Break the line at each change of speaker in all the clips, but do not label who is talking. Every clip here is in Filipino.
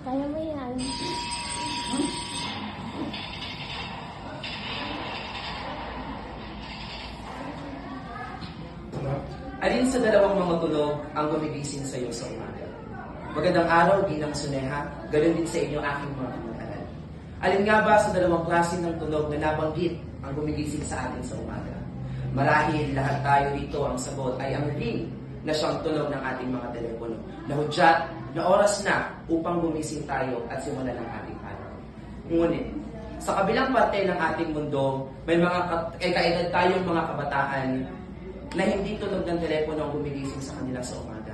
Kaya mo yan.
Alin sa dalawang mga tunog ang gumigising sa iyo sa umaga? Magandang araw, Ginang Suneha. Ganon din sa inyo aking mga kamag-aral. Alin nga ba sa dalawang klase ng tunog na nabanggit ang gumigising sa atin sa umaga? Marahil lahat tayo dito ang sagot ay ang ring na siyang tunog ng ating mga telepono. Nahudyat na oras na upang gumising tayo at simulan ang ating araw. Ngunit, sa kabilang parte ng ating mundo, may mga kaedad tayong mga kabataan na hindi tunog ng telepono ang gumigising sa kanila sa umaga.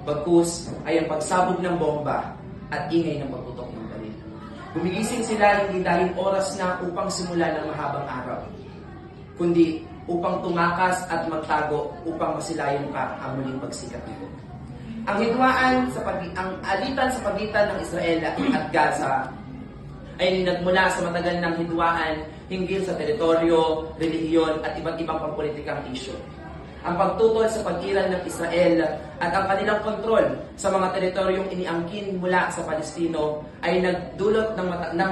Bagkus ay ang pagsabog ng bomba at ingay ng pagputok ng baril. Gumigising sila hindi dahil oras na upang simulan ang mahabang araw, kundi upang tumakas at magtago upang masilayan pa ang muling pagsikat nito. Ang hidwaan ang alitan sa pagitan ng Israel at Gaza ay nagmula sa matagal ng hidwaan hinggil sa teritoryo, relihiyon at iba't ibang pampolitikang isyu. Ang pagtutol sa pag-iral ng Israel at ang kanilang kontrol sa mga teritoryong iniangkin mula sa Palestino ay nagdulot ng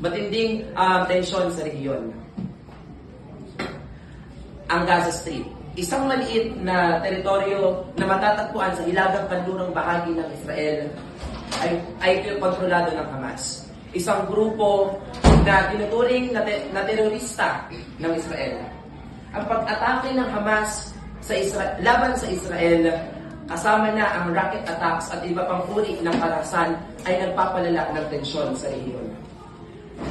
matinding tensyon sa rehiyon. Ang Gaza Strip, isang maliit na teritoryo na matatagpuan sa hilagang kanlurang bahagi ng Israel, ay kontrolado ng Hamas. Isang grupo na tinuturing na terorista ng Israel. Ang pag-atake ng Hamas laban sa Israel, kasama na ang rocket attacks at iba pang uri ng karahasan, ay nagpapalala ng tensyon sa rehiyon.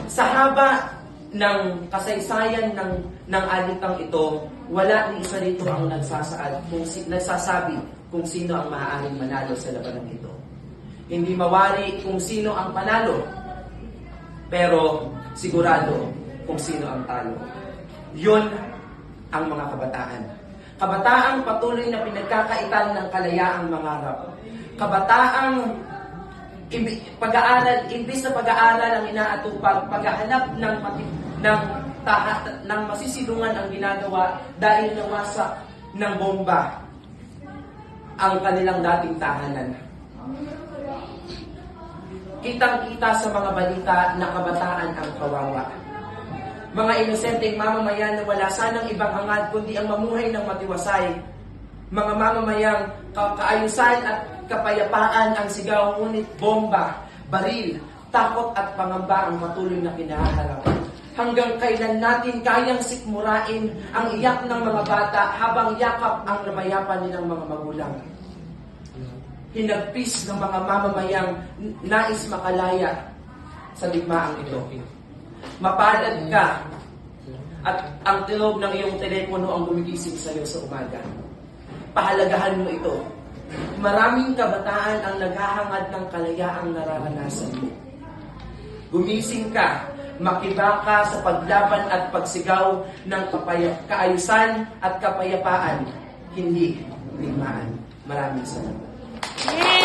Sa haba ng kasaysayan ng alitang ito, wala ni isa rito ang nagsasabi kung sino ang maaaring manalo sa labanang ito. Hindi mawari kung sino ang panalo, pero sigurado kung sino ang talo. Yun ang mga kabataan. Kabataang patuloy na pinagkakaitan ng kalayaang mangarap. Kabataang pag-aaral, imbis na pag-aaral ang inaatupag, paghahanap ng masisilungan ang ginagawa dahil nawasak ng bomba ang kanilang dating tahanan. Kitang-kita sa mga balita na kabataan ang kawawa. Mga inosenteng mamamayan na wala sanang ibang hangad kundi ang mamuhay ng matiwasay. Mga mamamayang kaayusan at kapayapaan ang sigaw, ngunit bomba, baril, takot at pangamba ang patuloy na kinaharap. Hanggang kailan natin kayang sikmurain ang iyak ng mga bata habang yakap ang namayapa nilang mga magulang? Hinagpis ng mga mamamayang nais makalaya sa digmaang ito. Mapalad ka at ang tunog ng iyong telepono ang gumigising sa iyo sa umaga. Pahalagahan mo ito. Maraming kabataan ang naghahangad ng kalayaang nararanasan mo. Gumising ka, makibaka sa paglaban at pagsigaw ng kaayusan at kapayapaan, hindi digmaan. Maraming salamat.
Yay!